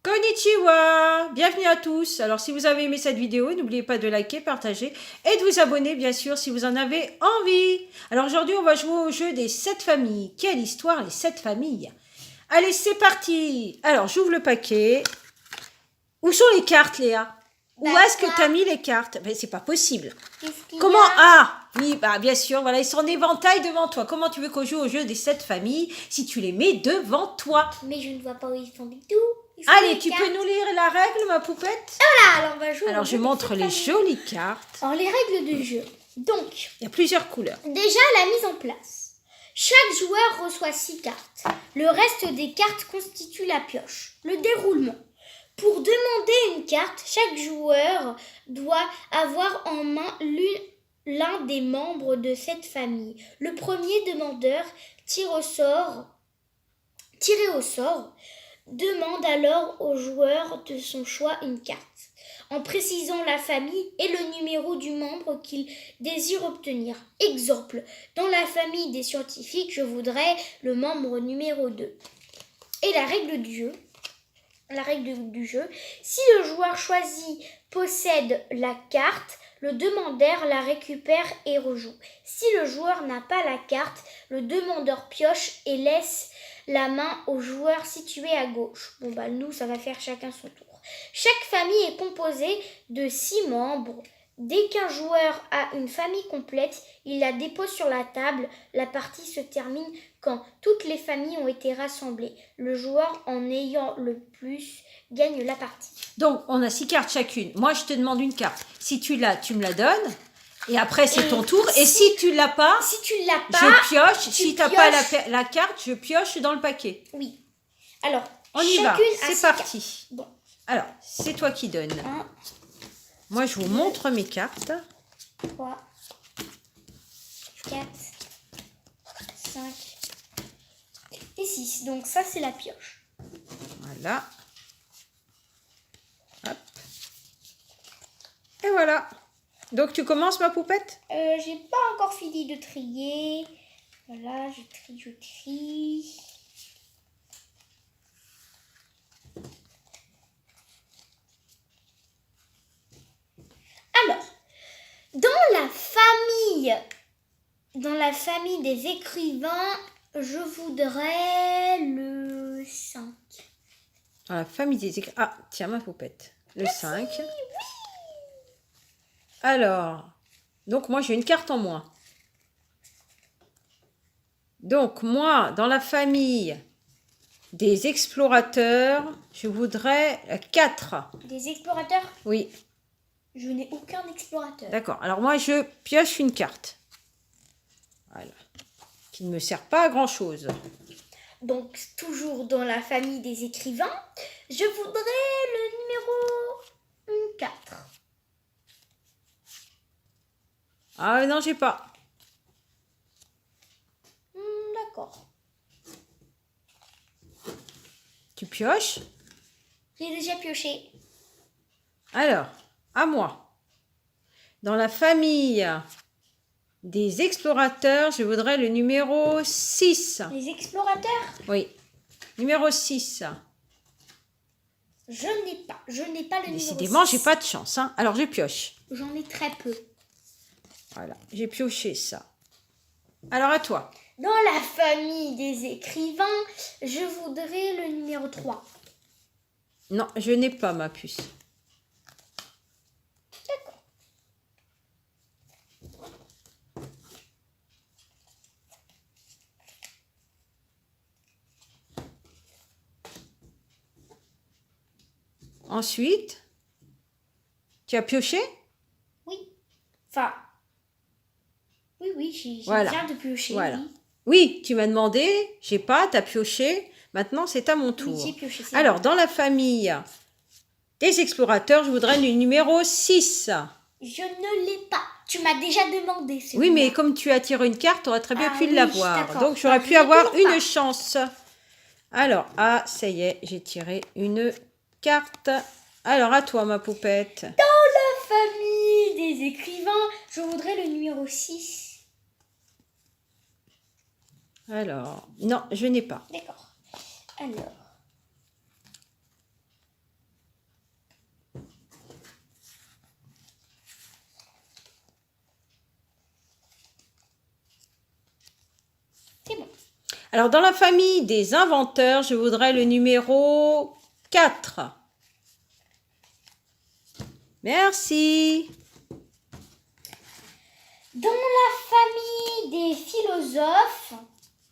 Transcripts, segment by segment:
Konnichiwa, bienvenue à tous. Alors si vous avez aimé cette vidéo, n'oubliez pas de liker, partager et de vous abonner bien sûr si vous en avez envie. Alors aujourd'hui on va jouer au jeu des 7 familles. Quelle histoire les 7 familles. Allez c'est parti. Alors j'ouvre le paquet. Où sont les cartes Léa? Où est-ce que tu as mis les cartes? Ben, c'est pas possible. Comment? Ah oui, bah bien sûr, voilà, ils sont en éventail devant toi. Comment tu veux qu'on joue au jeu des 7 familles si tu les mets devant toi? Mais je ne vois pas où ils sont du tout. Allez, tu peux nous lire la règle, ma poupette? Voilà, alors on va jouer. Alors, je montre les jolies cartes. Alors, les règles du jeu. Donc, il y a plusieurs couleurs. Déjà, la mise en place. Chaque joueur reçoit 6 cartes. Le reste des cartes constitue la pioche. Le déroulement. Pour demander une carte, chaque joueur doit avoir en main l'un des membres de cette famille. Le premier demandeur tiré au sort demande alors au joueur de son choix une carte, en précisant la famille et le numéro du membre qu'il désire obtenir. Exemple, dans la famille des scientifiques, je voudrais le membre numéro 2. Et la règle du jeu, si le joueur choisi possède la carte, le demandeur la récupère et rejoue. Si le joueur n'a pas la carte, le demandeur pioche et laisse la main au joueur situé à gauche. Bon bah nous, ça va faire chacun son tour. Chaque famille est composée de 6 membres. Dès qu'un joueur a une famille complète, il la dépose sur la table. La partie se termine quand toutes les familles ont été rassemblées. Le joueur en ayant le plus gagne la partie. Donc, on a 6 cartes chacune. Moi, je te demande une carte. Si tu l'as, tu me la donnes. Et après, c'est ton tour. Et si tu l'as pas, je pioche. Si tu n'as pas la carte, je pioche dans le paquet. Oui. Alors, on y va. C'est parti. Bon. Alors, c'est toi qui donnes. Moi, je vous montre mes cartes. 3, 4, 5 et 6. Donc, ça, c'est la pioche. Voilà. Hop. Et voilà. Donc, tu commences, ma poupette? J'ai pas encore fini de trier. Voilà, je trie. Alors, dans la famille des écrivains, je voudrais le 5. Dans la famille des écrivains. Ah, tiens, ma poupette. Le 5. Oui. Alors, donc moi, j'ai une carte en moins. Donc, moi, dans la famille des explorateurs, je voudrais 4. Des explorateurs? Oui. Je n'ai aucun explorateur. D'accord. Alors, moi, je pioche une carte. Voilà. Qui ne me sert pas à grand-chose. Donc, toujours dans la famille des écrivains, je voudrais le numéro 4. Ah non, j'ai pas. D'accord. Tu pioches? J'ai déjà pioché. Alors, à moi. Dans la famille des explorateurs, je voudrais le numéro 6. Les explorateurs? Oui. Numéro 6. Je n'ai pas le numéro 6. Décidément, j'ai pas de chance. Hein. Alors, je pioche. J'en ai très peu. Voilà, j'ai pioché ça. Alors, à toi. Dans la famille des écrivains, je voudrais le numéro 3. Non, je n'ai pas ma puce. D'accord. Ensuite, tu as pioché? Oui. Enfin, oui, j'ai bien de piocher. Voilà. Oui, tu m'as demandé, j'ai pas, tu as pioché. Maintenant, c'est à mon tour. Oui, j'ai pioché. Alors, dans la famille des explorateurs, je voudrais le numéro 6. Je ne l'ai pas. Tu m'as déjà demandé. Oui, mais comme tu as tiré une carte, tu aurais très bien pu l'avoir. Donc, Bah, j'aurais pu avoir une chance. Alors, ça y est, j'ai tiré une carte. Alors, à toi, ma poupette. Dans la famille des écrivains, je voudrais le numéro 6. Alors, non, je n'ai pas. D'accord. Alors, Alors, dans la famille des inventeurs, je voudrais le numéro 4. Merci. Dans la famille des philosophes,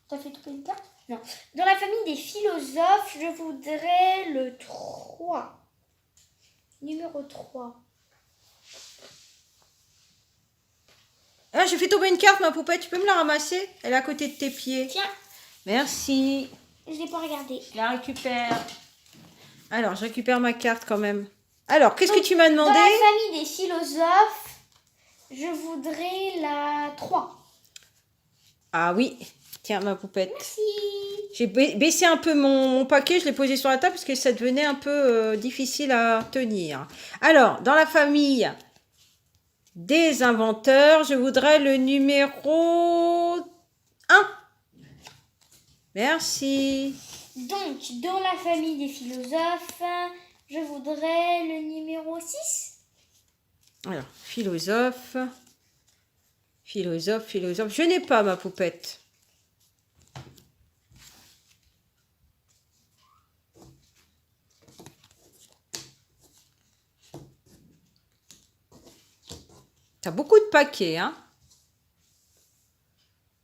t'as fait trouver une carte? Non. Dans la famille des philosophes, je voudrais le 3. Numéro 3. Ah, j'ai fait tomber une carte, ma poupette. Tu peux me la ramasser? Elle est à côté de tes pieds. Tiens, Merci. je l'ai pas regardé. Je la récupère. Alors, je récupère ma carte quand même. Alors, qu'est-ce que tu m'as Dans demandé? la famille des philosophes, je voudrais la 3. Ah oui. Tiens, ma poupette. Merci. J'ai baissé un peu mon paquet, je l'ai posé sur la table parce que ça devenait un peu difficile à tenir. Alors, dans la famille des inventeurs, je voudrais le numéro 1. Merci. Donc, dans la famille des philosophes, je voudrais le numéro 6. Alors, philosophe. Philosophe. Je n'ai pas ma poupette. T'as beaucoup de paquets, hein?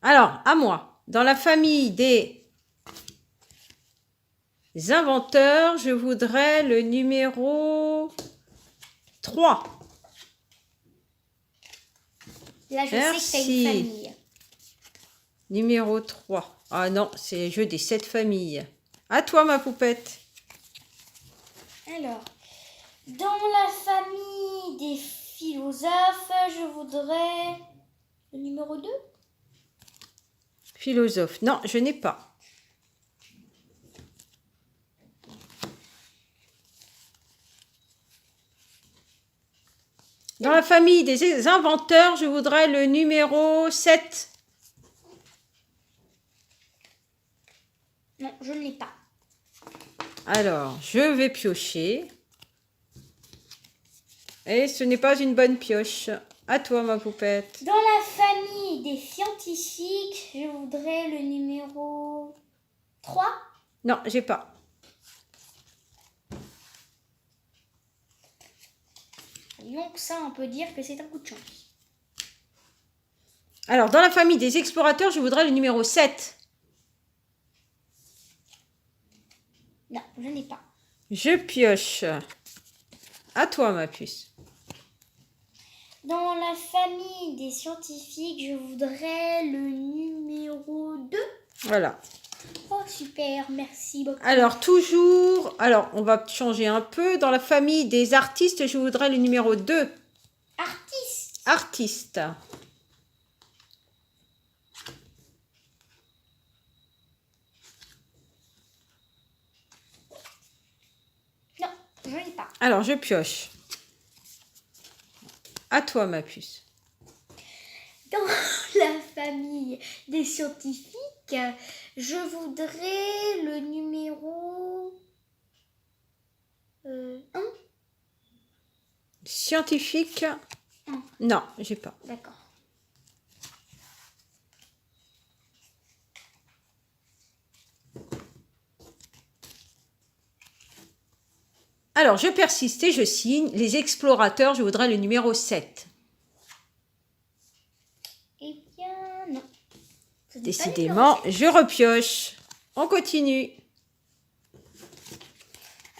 Alors, à moi. Dans la famille des inventeurs, je voudrais le numéro 3. Là, je sais que t'as Merci. une famille. Numéro 3. Ah non, c'est le jeu des 7 familles. À toi, ma poupette. Alors, dans la famille des philosophes, je voudrais le numéro 2. Philosophe. Non, je n'ai pas. Dans la famille des inventeurs, je voudrais le numéro 7. Non, je ne l'ai pas. Alors, je vais piocher. Et ce n'est pas une bonne pioche. À toi, ma poupette. Dans la famille des scientifiques, je voudrais le numéro 3. Non, j'ai pas. Donc ça, on peut dire que c'est un coup de chance. Alors, dans la famille des explorateurs, je voudrais le numéro 7. Non, je n'ai pas. Je pioche. À toi, ma puce. Dans la famille des scientifiques, je voudrais le numéro 2. Voilà. Oh, super, merci beaucoup. Alors, toujours... Alors, on va changer un peu. Dans la famille des artistes, je voudrais le numéro 2. Artiste. Artiste. Non, je n'ai pas. Alors, je pioche. À toi, ma puce. Dans la famille des scientifiques, je voudrais le numéro 1. Scientifique. Non, j'ai pas. D'accord. Alors, je persiste et je signe. Les explorateurs, je voudrais le numéro 7. Eh bien, non. Ce n'est pas le Décidément, numéro 7. je repioche. On continue.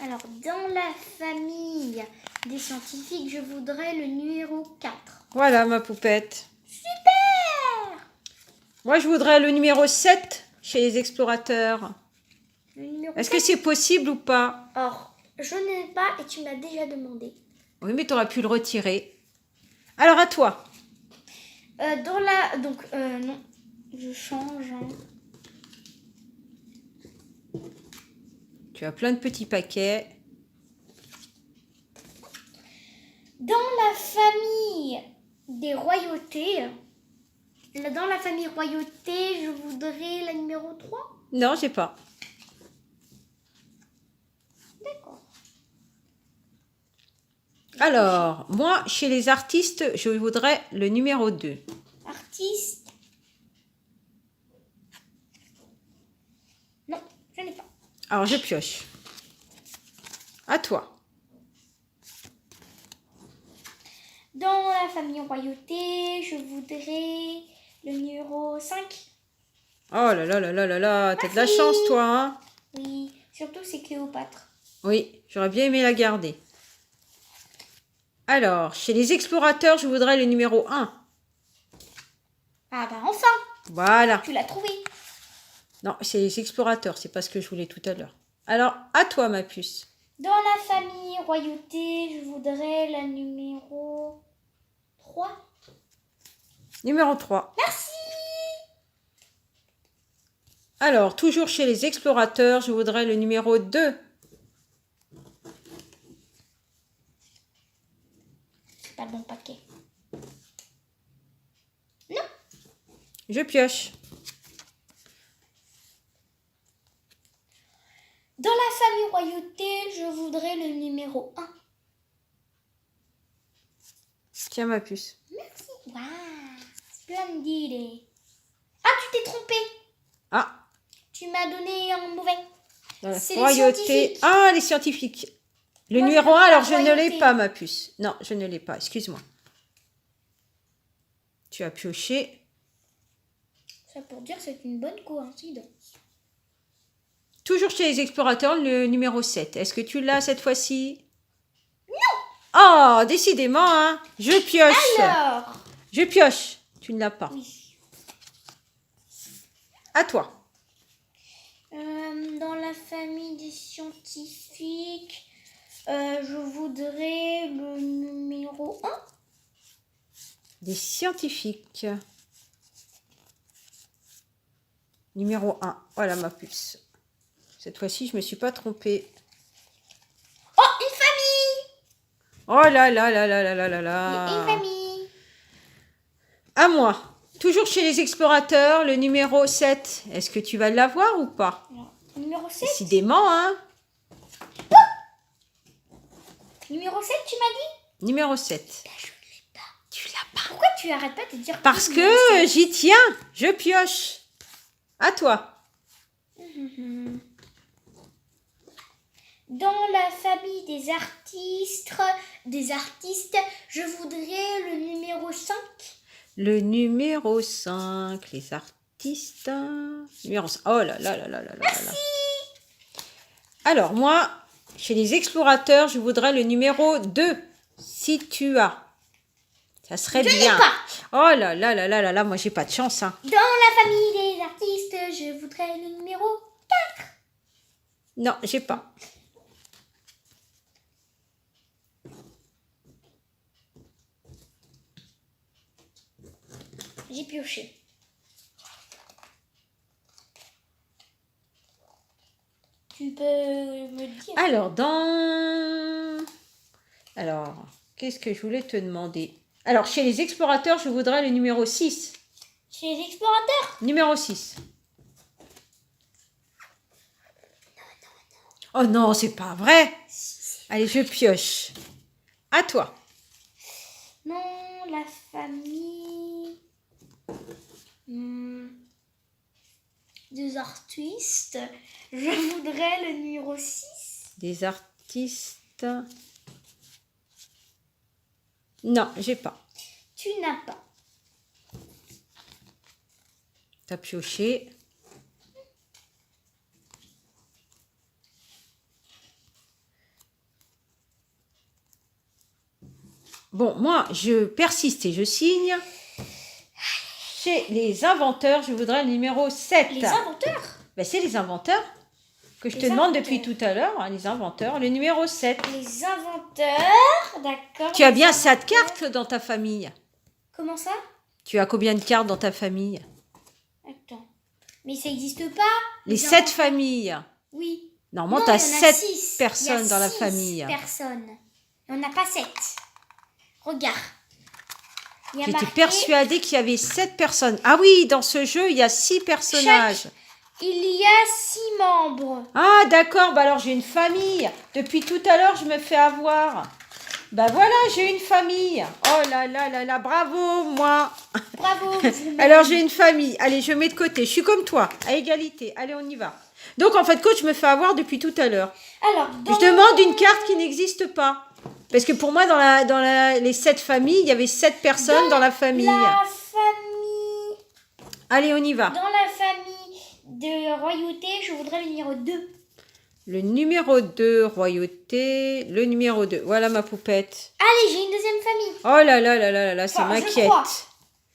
Alors, dans la famille des scientifiques, je voudrais le numéro 4. Voilà, ma poupette. Super! Moi, je voudrais le numéro 7 chez les explorateurs. Le numéro Est-ce que 7. c'est possible ou pas? Or, je n'ai pas et tu m'as déjà demandé. Oui, mais tu aurais pu le retirer. Alors, à toi. Dans la... Donc, non. Je change. Hein. Tu as plein de petits paquets. Dans la famille des royautés, dans la famille royauté, je voudrais la numéro 3. Non, j'ai pas. D'accord. Alors, moi, chez les artistes, je voudrais le numéro 2. Artiste. Alors, je pioche. À toi. Dans la famille royauté, je voudrais le numéro 5. Oh là là là là là là, t'as de la Merci. chance, toi, hein? Oui, surtout c'est Cléopâtre. Oui, j'aurais bien aimé la garder. Alors, chez les explorateurs, je voudrais le numéro 1. Ah bah enfin, Voilà. tu l'as trouvé. Non, c'est les explorateurs, c'est pas ce que je voulais tout à l'heure. Alors, à toi, ma puce. Dans la famille royauté, je voudrais la numéro 3. Numéro 3. Merci. Alors, toujours chez les explorateurs, je voudrais le numéro 2. C'est pas le bon paquet. Je pioche. Dans la famille royauté, je voudrais le numéro 1. Tiens, ma puce. Merci. Waouh, splendide. Ah, tu t'es trompé. Ah, Tu m'as donné un mauvais. dans la C'est les royauté. scientifiques. Ah, les scientifiques. Le Moi, numéro je 1, veux alors la je ne l'ai royauté. pas, ma puce. Non, je ne l'ai pas, excuse-moi. Tu as pioché. Ça pour dire que c'est une bonne coïncidence. Toujours chez les explorateurs, le numéro 7. Est-ce que tu l'as cette fois-ci? Non. Oh, décidément, hein. Je pioche. Alors, Je pioche. Tu ne l'as pas. oui. À toi. Dans la famille des scientifiques, je voudrais le numéro 1. Des scientifiques. Numéro 1. Voilà ma puce. Cette fois-ci, je ne me suis pas trompée. Oh, une famille. Oh là là là là là là là Une là. famille. À moi. Toujours chez les explorateurs, le numéro 7. Est-ce que tu vas l'avoir ou pas? Alors, numéro 7. Décidément, hein. Numéro 7, tu m'as dit? Numéro 7. Ben, je ne l'ai pas. Tu l'as pas. Pourquoi tu arrêtes pas de dire Parce le numéro que 7? j'y tiens. Je pioche. À toi. Dans la famille des artistes, je voudrais le numéro 5. Le numéro 5. Les artistes. Numéro 5. Oh là là là là là là là. Alors, moi, chez les explorateurs, je voudrais le numéro 2. Si tu as. Ça serait Je n'ai bien. pas. Oh là là là là là là. Moi, j'ai pas de chance, hein. Dans la famille des artistes, je voudrais le numéro 4. Non, j'ai pas. J'ai pioché. Tu peux me dire? Alors, qu'est-ce que je voulais te demander? Alors, chez les explorateurs, je voudrais le numéro 6. Chez les explorateurs? Numéro 6. Oh non, c'est pas vrai. Allez, je pioche. À toi. Non, la famille des artistes, je voudrais le numéro 6. Des artistes. Non, j'ai pas. Tu n'as pas. T'as pioché. Bon, moi, je persiste et je signe. Chez les inventeurs, je voudrais le numéro 7. Les inventeurs? Ben, c'est les inventeurs que je te Les demande inventeurs. depuis tout à l'heure, hein, les inventeurs. Le numéro 7. Les inventeurs, d'accord. Tu as les bien 7 inventeurs. cartes dans ta famille. Comment ça? Tu as combien de cartes dans ta famille? Attends. Mais ça n'existe pas. Les 7 inventeurs. familles. Oui. Normalement, Non, tu as il y en a 7 six. personnes Il y a dans la 6 famille. personnes. Et on n'a pas 7. Regarde. Il y a J'étais marqué, persuadée qu'il y avait 7 personnes. Ah oui, dans ce jeu, il y a 6 personnages. il y a 6 membres. Ah d'accord, bah alors j'ai une famille. Depuis tout à l'heure, je me fais avoir. Bah voilà, j'ai une famille. Oh là là là là, bravo moi. Bravo. vous Alors j'ai une famille. Allez, je mets de côté. Je suis comme toi, à égalité. Allez, on y va. Donc, en fait, coach, je me fais avoir depuis tout à l'heure. Alors, Je demande une carte qui n'existe pas. Parce que pour moi, les 7 familles, il y avait 7 personnes dans la famille. La famille... Allez, on y va. Dans la famille de royauté, je voudrais le numéro 2. Le numéro 2, royauté. Le numéro 2. Voilà ma poupette. Allez, j'ai une deuxième famille. Oh là là là là là, ça Enfin, je m'inquiète. crois.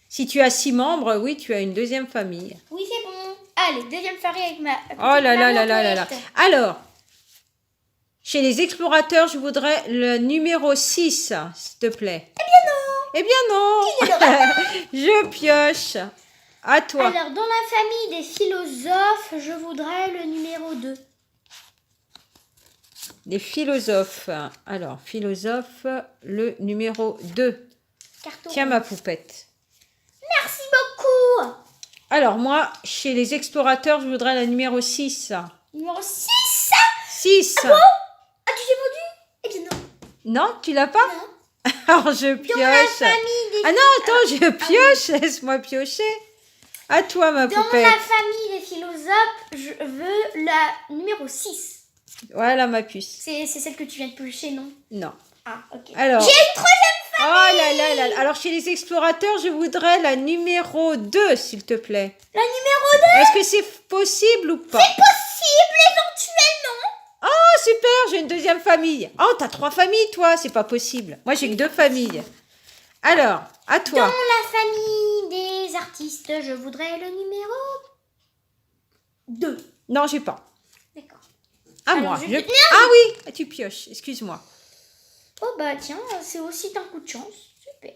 Si tu as 6 membres, oui, tu as une deuxième famille. Oui, c'est bon. Allez, deuxième famille avec ma petite Oh là là maman là là là là. poète. Alors, chez les explorateurs, je voudrais le numéro 6, s'il te plaît. Eh bien non. Je pioche. À toi. Alors, dans la famille des philosophes, je voudrais le numéro 2. Les philosophes. Alors, philosophe, le numéro 2. Carton Tiens rouge. ma poupette. Merci beaucoup. Alors, moi, chez les explorateurs, je voudrais la numéro 6. Numéro 6. 6. Ah, tu t'es vendu? Eh bien non. Non, tu l'as pas? Non. Alors, je Dans la pioche. famille des Ah non, attends, je pioche. Laisse-moi piocher. À toi, ma Dans poupette. la famille des philosophes, je veux la numéro 6. Voilà ma puce. C'est celle que tu viens de piocher, non? Non. Ah, ok. Alors. J'ai une troisième Oh là là là là. Alors, chez les explorateurs, je voudrais la numéro 2, s'il te plaît. La numéro 2. Est-ce que c'est possible ou pas? C'est possible, éventuellement. Oh, super, j'ai une deuxième famille. Oh, t'as 3 familles, toi. C'est pas possible. Moi, j'ai que 2 familles. Alors, à Dans toi. la famille des artistes, je voudrais le numéro 2. Non, j'ai pas. D'accord. À Alors, moi. je- Non. Ah oui, tu pioches. Excuse-moi. Oh bah tiens, c'est aussi un coup de chance. Super.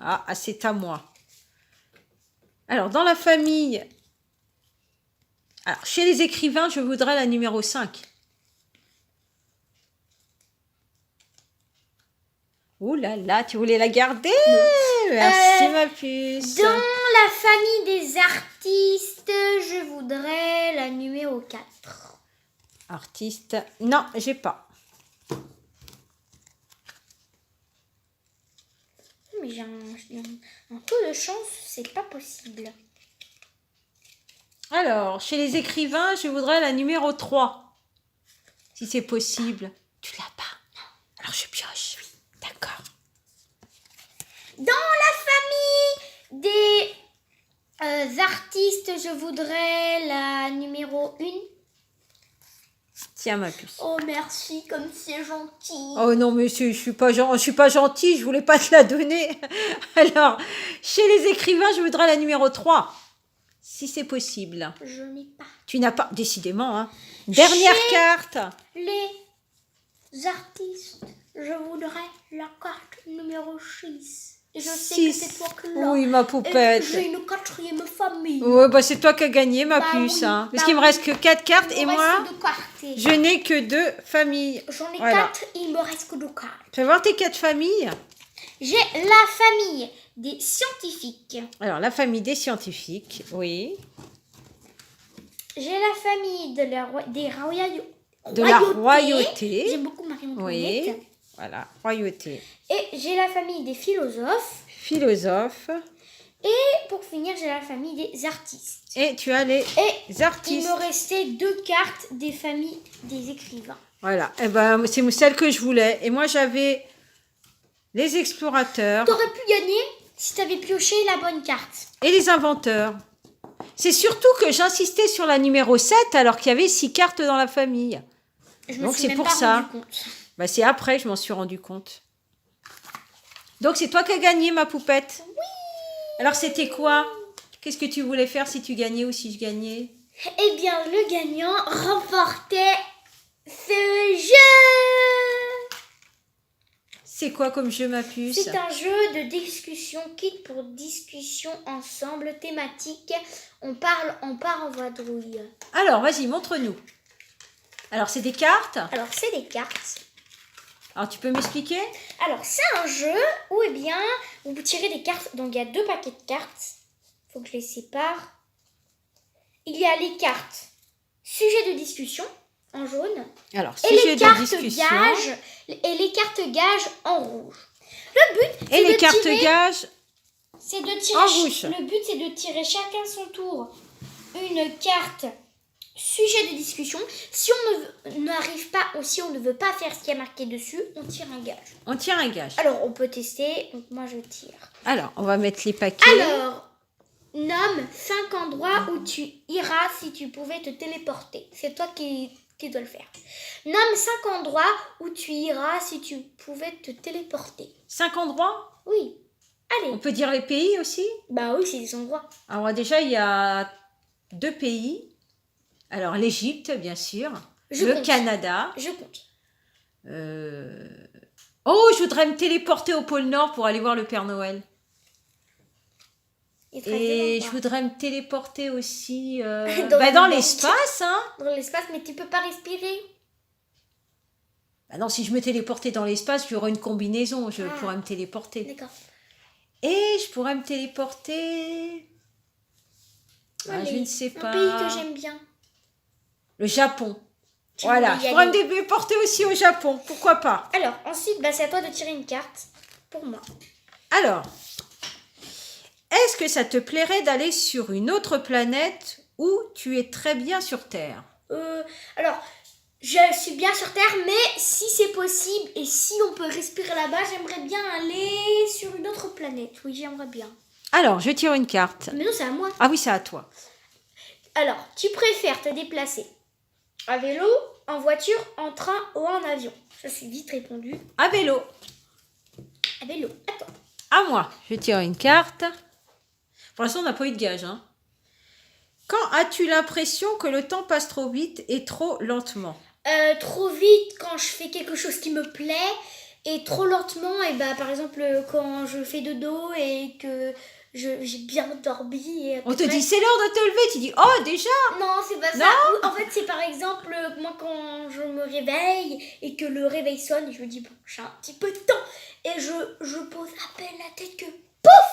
Ah, c'est à moi. Alors, dans la famille... Alors, chez les écrivains, je voudrais la numéro 5. Ouh là là, tu voulais la garder? Merci, ma puce. Dans la famille des artistes, je voudrais la numéro 4. Artiste... Non, j'ai pas. Mais j'ai un taux de chance, c'est pas possible. Alors, chez les écrivains, je voudrais la numéro 3. Si c'est possible. Tu l'as pas? Non. Alors, je pioche. Oui. D'accord. Dans la famille des artistes, je voudrais la numéro 1. Tiens, ma puce. Oh merci, comme c'est gentil. Oh non, mais je suis pas gentille, je voulais pas te la donner. Alors, chez les écrivains, je voudrais la numéro 3. Si c'est possible. Je n'ai pas. Tu n'as pas, décidément, hein. Dernière Chez- carte. Les artistes, je voudrais la carte numéro 6. Et je sais Six. que c'est toi qui l'as. Oui, ma Et poupette. j'ai une quatrième famille. Ouais, bah c'est toi qui as gagné, ma Bah puce. oui, Hein. Parce bah qu'il me oui. reste que 4 cartes Il et me moi, reste 2 cartes. je n'ai que 2 familles. J'en ai Voilà. 4 et il me reste que 2 cartes. Fais voir tes 4 familles. J'ai la famille des scientifiques. Alors, la famille des scientifiques, oui. J'ai la famille de La royauté. J'aime beaucoup Marie-Antoinette. Oui. Voilà, royauté. Et j'ai la famille des philosophes. Philosophe. Et pour finir, j'ai la famille des artistes. Et tu as les Et il artistes. me restait 2 cartes des familles des écrivains. Voilà, eh ben, c'est celle que je voulais. Et moi, j'avais les explorateurs T'aurais pu gagner si t'avais pioché la bonne carte. et les inventeurs. C'est surtout que j'insistais sur la numéro 7 alors qu'il y avait 6 cartes dans la famille. Je me Donc, suis c'est même pour pas ça. rendu compte. Bah, c'est après que je m'en suis rendu compte. Donc, c'est toi qui as gagné, ma poupette. Oui. Alors, c'était quoi? Qu'est-ce que tu voulais faire si tu gagnais ou si je gagnais? Eh bien, le gagnant remportait ce jeu. C'est quoi comme jeu, ma puce? C'est un jeu de discussion, kit pour discussion ensemble, thématique. On part en vadrouille. Alors, vas-y, montre-nous. Alors, c'est des cartes. Alors, c'est des cartes. Alors, tu peux m'expliquer? Alors, c'est un jeu où, eh bien, vous tirez des cartes. Donc, il y a 2 paquets de cartes. Il faut que je les sépare. Il y a les cartes sujet de discussion en jaune. Alors, Et sujet les de cartes discussion. gages et les cartes gages en rouge. Le but, Et c'est les de cartes tirer, gages c'est de tirer en rouge. Le but, c'est de tirer chacun son tour une carte Sujet de discussion. Si on n'arrive pas ou si on ne veut pas faire ce qui est marqué dessus, on tire un gage. On tire un gage. Alors, on peut tester. Donc, moi, je tire. Alors, on va mettre les paquets. Alors, nomme 5 endroits où tu iras si tu pouvais te téléporter. C'est toi qui dois le faire. Nomme 5 endroits où tu iras si tu pouvais te téléporter. 5 endroits? Oui. Allez. On peut dire les pays aussi? Bah oui, c'est des endroits. Alors déjà, il y a 2 pays. Alors l'Égypte, bien sûr. Le compte. Canada. Je compte. Oh, je voudrais me téléporter au pôle Nord pour aller voir le Père Noël. Et je voudrais me téléporter aussi dans l'espace. Hein. Dans l'espace, mais tu peux pas respirer. Bah non, si je me téléportais dans l'espace, j'aurais une combinaison. Je pourrais me téléporter. D'accord. Et je pourrais me téléporter... Allez, je ne sais pas. Un pays que j'aime bien. Le Japon. Voilà, je pourrais me téléporter aussi au Japon. Pourquoi pas? Alors, ensuite, c'est à toi de tirer une carte pour moi. Alors, est-ce que ça te plairait d'aller sur une autre planète où tu es très bien sur Terre? Alors, je suis bien sur Terre, mais si c'est possible et si on peut respirer là-bas, j'aimerais bien aller sur une autre planète. Oui, j'aimerais bien. Alors, je tire une carte. Mais non, c'est à moi. Ah oui, c'est à toi. Alors, tu préfères te déplacer à vélo, en voiture, en train ou en avion? Ça, c'est vite répondu. À vélo. À vélo, attends. À moi, je tire une carte. Pour l'instant, on n'a pas eu de gage. Hein. Quand as-tu l'impression que le temps passe trop vite et trop lentement? Trop vite quand je fais quelque chose qui me plaît et trop lentement, et par exemple quand je fais dodo et que j'ai bien dormi. Et on te dit c'est l'heure de te lever, tu dis oh déjà? Non, c'est pas ça. En fait, c'est par exemple moi quand je me réveille et que le réveil sonne, je me dis bon, j'ai un petit peu de temps et je pose à peine la tête que pouf,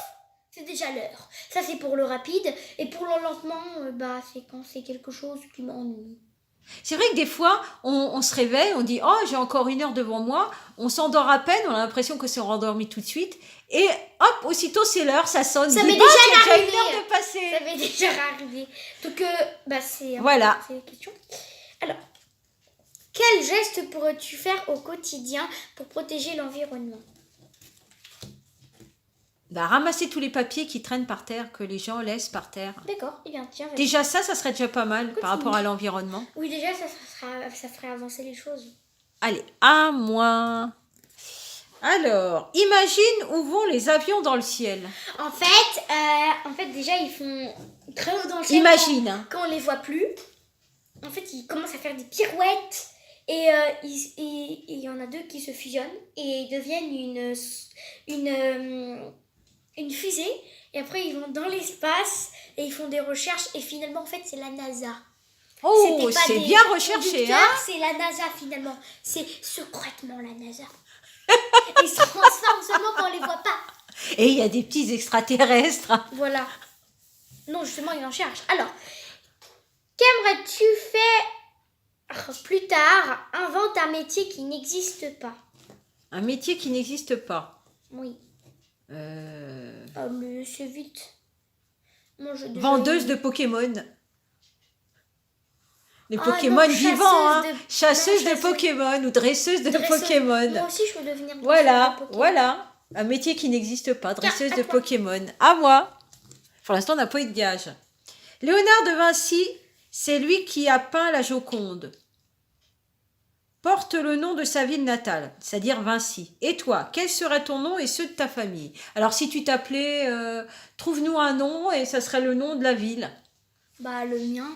c'est déjà l'heure. Ça c'est pour le rapide et pour le lentement, c'est quand c'est quelque chose qui m'ennuie. C'est vrai que des fois, on se réveille, on dit « Oh, j'ai encore 1 heure devant moi », on s'endort à peine, on a l'impression que c'est rendormi tout de suite, et hop, aussitôt c'est l'heure, ça sonne, ça m'est déjà arrivé. 1 heure de passer. Ça m'est déjà arrivé. Donc, c'est voilà. C'est la question. Alors, quel geste pourrais-tu faire au quotidien pour protéger l'environnement? Ramasser tous les papiers qui traînent par terre, que les gens laissent par terre. D'accord, eh bien tiens. Déjà ça serait déjà pas mal par rapport à l'environnement. Oui, déjà ça ferait avancer les choses. Allez, à moi. Alors, imagine où vont les avions dans le ciel. En fait, déjà ils font très haut dans le ciel. Imagine. Quand on les voit plus, en fait ils commencent à faire des pirouettes et il y en a 2 qui se fusionnent et ils deviennent une fusée, et après ils vont dans l'espace et ils font des recherches et finalement en fait c'est la NASA. Oh, c'est bien recherché, hein? C'est la NASA finalement. C'est secrètement la NASA. Ils se transforment seulement quand on les voit pas. Et il y a des petits extraterrestres. Voilà. Non, justement, ils en cherchent. Alors, qu'aimerais-tu faire plus tard? Invente un métier qui n'existe pas. Un métier qui n'existe pas. Oui. Mais c'est vite. Moi, vendeuse de Pokémon. Les Pokémon non, vivants, hein. Chasseuse de Pokémon ou dresseuse de Pokémon. Moi aussi, je veux devenir dresseuse voilà, de Pokémon. Voilà. Un métier qui n'existe pas, dresseuse de toi. Pokémon. À moi. Pour l'instant, on n'a pas eu de gage. Léonard de Vinci, c'est lui qui a peint la Joconde. Porte le nom de sa ville natale, c'est-à-dire Vinci. Et toi, quel serait ton nom et ceux de ta famille? Alors, si tu t'appelais, trouve-nous un nom et ça serait le nom de la ville. Le mien.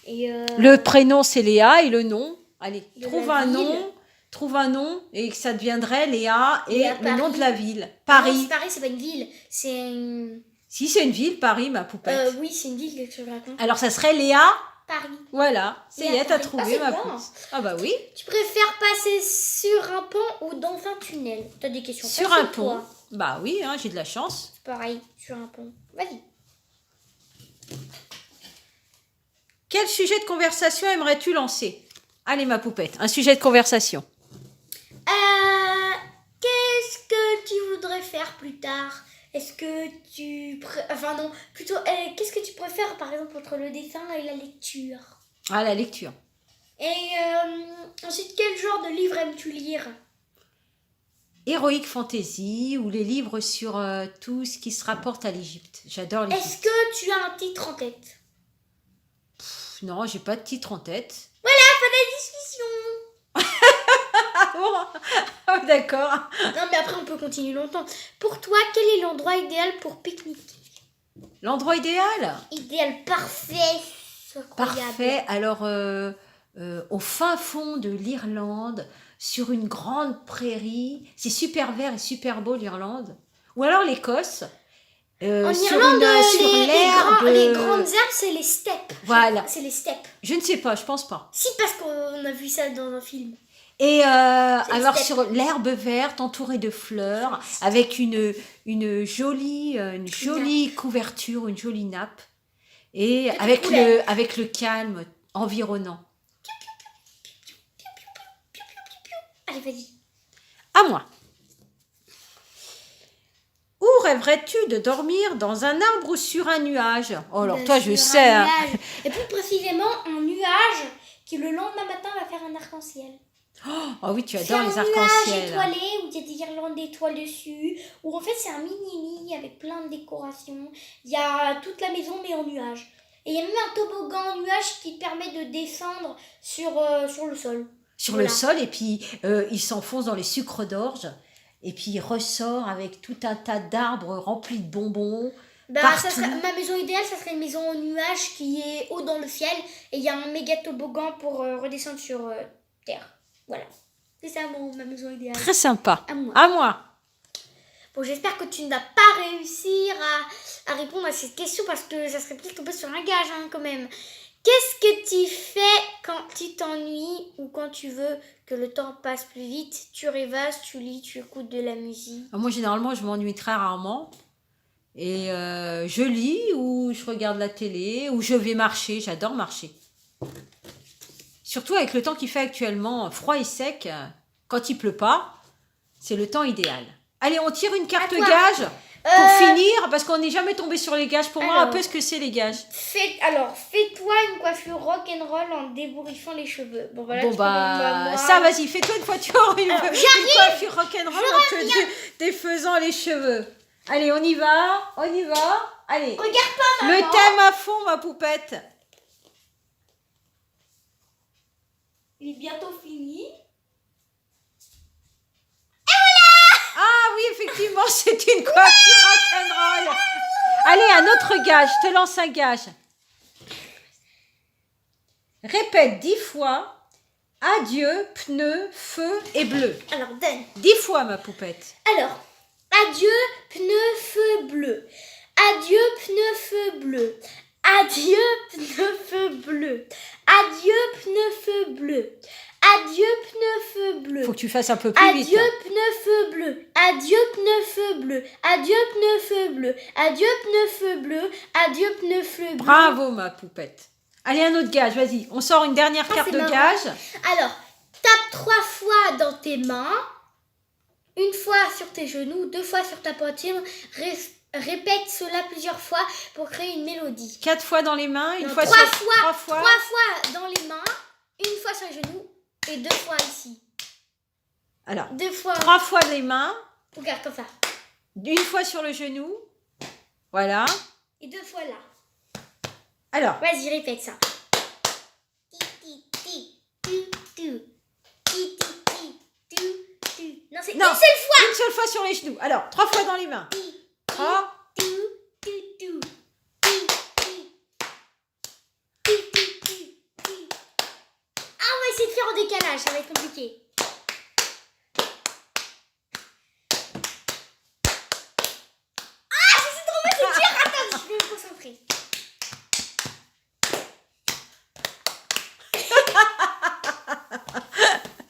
Et le prénom, c'est Léa et le nom. Allez, trouve un nom et ça deviendrait Léa et le nom de la ville. Paris. Non, Paris, c'est pas une ville. C'est Si, c'est une ville, Paris, ma poupette. Oui, c'est une ville que je raconte. Alors, ça serait Léa. Paris. Voilà, ça y est, t'as trouvé ma poupette. Ah bah oui. Tu préfères passer sur un pont ou dans un tunnel? T'as des questions? Sur un pont. Bah oui, hein, j'ai de la chance. Pareil, sur un pont. Vas-y. Quel sujet de conversation aimerais-tu lancer? Allez, ma poupette, un sujet de conversation. Qu'est-ce que tu voudrais faire plus tard? Est-ce que tu... qu'est-ce que tu préfères, par exemple, entre le dessin et la lecture? Ah, la lecture. Et ensuite, quel genre de livre aimes-tu lire? Heroic Fantasy ou les livres sur tout ce qui se rapporte à l'Égypte. J'adore Est-ce l'Égypte. que tu as un titre en tête? Non, j'ai pas de titre en tête. Voilà, fin de la discussion. Ah bon. Ah, d'accord. Non, mais après, on peut continuer longtemps. Pour toi, quel est l'endroit idéal pour pique-niquer? L'endroit idéal? Idéal, parfait, incroyable. Parfait. Alors, au fin fond de l'Irlande, sur une grande prairie, c'est super vert et super beau l'Irlande. Ou alors l'Écosse, En sur Irlande, sur l'herbe. les grandes herbes, c'est les steppes. Voilà. C'est les steppes. Je ne sais pas, je pense pas. Si, parce qu'on a vu ça dans un film. Et alors steppe. sur l'herbe verte entourée de fleurs, avec une jolie couverture, une jolie nappe, et Petite avec couleur. avec le calme environnant. Allez, vas-y. À moi. Où rêverais-tu de dormir, dans un arbre ou sur un nuage? Oh, alors toi, je Sur un sais. Hein. nuage. Et plus précisément, un nuage qui le lendemain matin va faire un arc-en-ciel. Oh oui, tu C'est adores un les nuage arcs-en-ciel. étoilé où il y a des guirlandes d'étoiles dessus. Ou en fait, c'est un mini-lit avec plein de décorations. Il y a toute la maison, mais en nuage. Et il y a même un toboggan en nuage qui permet de descendre sur le sol. Sur Voilà. le sol, et puis il s'enfonce dans les sucres d'orge, et puis il ressort avec tout un tas d'arbres remplis de bonbons. Bah, Partout. ma maison idéale, ça serait une maison en nuage qui est haut dans le ciel. Et il y a un méga toboggan pour redescendre sur terre. Voilà. C'est ça ma maison idéale. Très sympa. À moi. À moi. Bon, j'espère que tu n'as pas réussi à répondre à cette question parce que ça serait peut-être un peu sur un gage hein, quand même. Qu'est-ce que tu fais quand tu t'ennuies ou quand tu veux que le temps passe plus vite? Tu rêvasses, tu lis, tu écoutes de la musique. Moi, généralement, je m'ennuie très rarement. Et je lis, ou je regarde la télé, ou je vais marcher. J'adore marcher. Surtout avec le temps qu'il fait actuellement, froid et sec. Quand il pleut pas, c'est le temps idéal. Allez, on tire une carte À toi. gage pour finir, parce qu'on n'est jamais tombé sur les gages. Pour moi, un Alors. peu ce que c'est les gages. Fais-toi une coiffure rock'n'roll en débouriffant les cheveux. Bon, voilà, Bon tu peux même bah, moi. ça vas-y, fais-toi une voiture, une Alors, coiffure rock'n'roll en te défaisant les cheveux. Allez, on y va. Allez, Regarde pas, le maman. thème à fond, ma poupette. Il est bientôt fini. Ah oui, effectivement, c'est une coiffure rock'n'roll. Allez, un autre gage, je te lance un gage. Répète 10 fois adieu, pneus, feu et bleu. Alors, donne. 10 fois, ma poupette. Alors, adieu, pneu, feu bleu. Adieu, pneu, feu bleu. Adieu, pneu, feu bleu. Adieu, pneu, feu bleu. Adieu, pneu, feu bleu. Faut que tu fasses un peu plus vite. Adieu, pneu, feu bleu. Adieu, pneu, feu bleu. Adieu, pneu, feu bleu. Adieu, pneu, feu bleu. Adieu, pneu, feu bleu. Bravo, ma poupette. Allez, un autre gage, vas-y. On sort une dernière carte c'est de marrant. gage. Alors, tape 3 fois dans tes mains, une fois sur tes genoux, 2 fois sur ta poitrine. Répète cela plusieurs fois pour créer une mélodie. 4 fois dans les mains, une Non, fois 3 sur... fois, 3 fois. 3 fois dans les mains, une fois sur les genoux et 2 fois ici. Alors, 2 fois. 3 fois les mains, Regarde comme ça. une fois sur le genou. Voilà. Et 2 fois là. Alors, Vas-y, répète ça. Non, c'est une Non. seule fois. une seule fois sur les genoux. Alors, 3 fois dans les mains. 3. Ah, on va essayer de faire en décalage, ça va être compliqué. Ah, c'est trop bien, c'est dur. Attends, je vais me concentrer.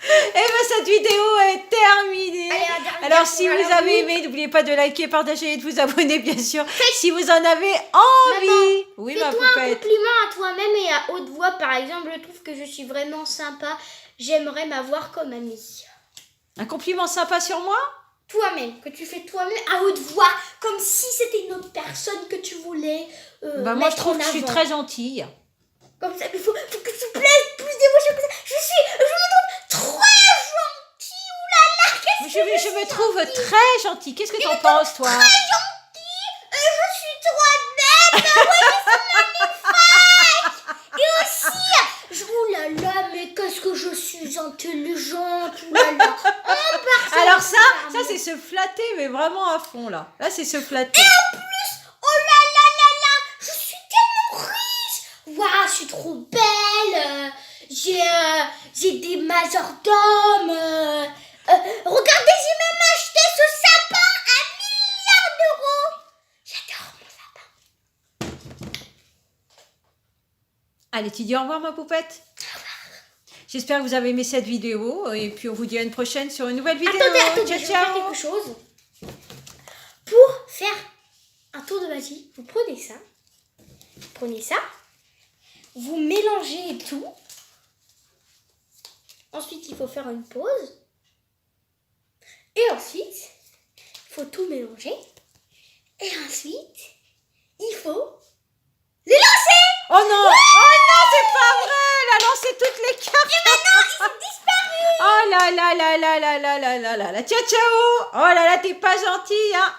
Et bien, cette vidéo est terminée. Allez, la dernière Alors, si pour vous la avez route. aimé, n'oubliez pas de liker, partager et de vous abonner, bien sûr. Si vous en avez envie. Oui, ma Fais-toi un poupette. compliment à toi-même et à haute voix, par exemple. Je trouve que je suis vraiment sympa. J'aimerais m'avoir comme amie. Un compliment sympa sur moi? Toi-même, que tu fais toi-même à haute voix, comme si c'était une autre personne que tu voulais Bah, moi, je mettre trouve en que je suis avant. très gentille. Comme ça, il faut que tu plaises plus d'émotions que ça. Je me trouve trop gentille. Oulala, qu'est-ce Je me trouve très gentille. Qu'est-ce que t'en penses, toi? très gentille. Je suis trop bête. Ouais, et aussi, oulala, mais qu'est-ce que je suis intelligente. Oulala. Alors ça c'est se flatter, mais vraiment à fond, là. Là, c'est se flatter. Et en plus, oh là là là là, je suis tellement riche. Waouh, je suis trop belle. J'ai des majordomes. Regardez, j'ai même acheté ce sapin à 1 milliard d'euros. J'adore mon sapin. Allez, tu dis au revoir, ma poupette. J'espère que vous avez aimé cette vidéo. Et puis, on vous dit à une prochaine sur une nouvelle vidéo. Attendez, ciao, je vais ciao. faire quelque chose. Pour faire un tour de magie, vous prenez ça. Vous mélangez tout. Ensuite, il faut faire une pause. Et ensuite, il faut tout mélanger. Et ensuite, il faut les lancer. Oh non! Oh non, c'est pas vrai! Elle a lancé toutes les cartes! Et maintenant, ils sont disparus. Oh là là là là là là là là là là! Ciao, ciao! Oh là là, t'es pas gentille, hein!